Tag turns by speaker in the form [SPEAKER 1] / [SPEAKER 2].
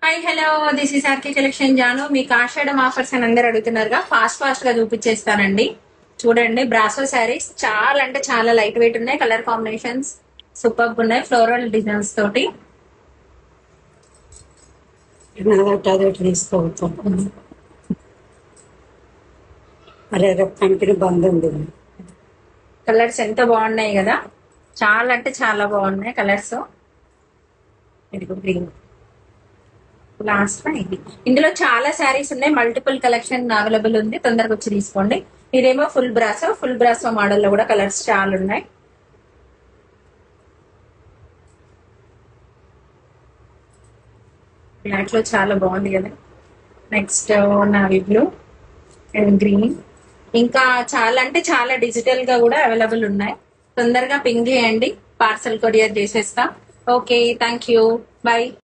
[SPEAKER 1] Hi hello, this is RK collection Janu. మీకు Ashadham offers అని అందరు అడుగుతున్నారుగా, ఫాస్ట్ గా చూపించేస్తానండి. చూడండి, బ్రాసో శారీస్ చాలా అంటే చాలా లైట్ వెయిట్ ఉన్నాయి. కలర్ కాంబినేషన్స్ సూపర్ ఉన్నాయి. ఫ్లోరల్ డిజైన్స్ తోటి
[SPEAKER 2] తీసుకోవచ్చు. కంపెనీ బంద్ ఉంది.
[SPEAKER 1] కలర్స్ ఎంత బాగున్నాయి కదా, చాలా అంటే చాలా బాగున్నాయి కలర్స్. గ్రీన్ లాస్ట్ ఇది. ఇందులో చాలా శారీస్ ఉన్నాయి, మల్టిపుల్ కలెక్షన్ అవైలబుల్ ఉంది. తొందరగా వచ్చి తీసుకోండి. ఇదేమో ఫుల్ బ్రాసో మోడల్ లో కూడా కలర్స్ చాలా ఉన్నాయి. బ్లాక్ లో చాలా బాగుంది కదా. Next navy blue and green. ఇంకా చాలా అంటే చాలా డిజిటల్ గా కూడా అవైలబుల్ ఉన్నాయి. తొందరగా పింగ్ చేయండి, పార్సల్ కొరియర్ చేసేస్తా. Okay, thank you, by.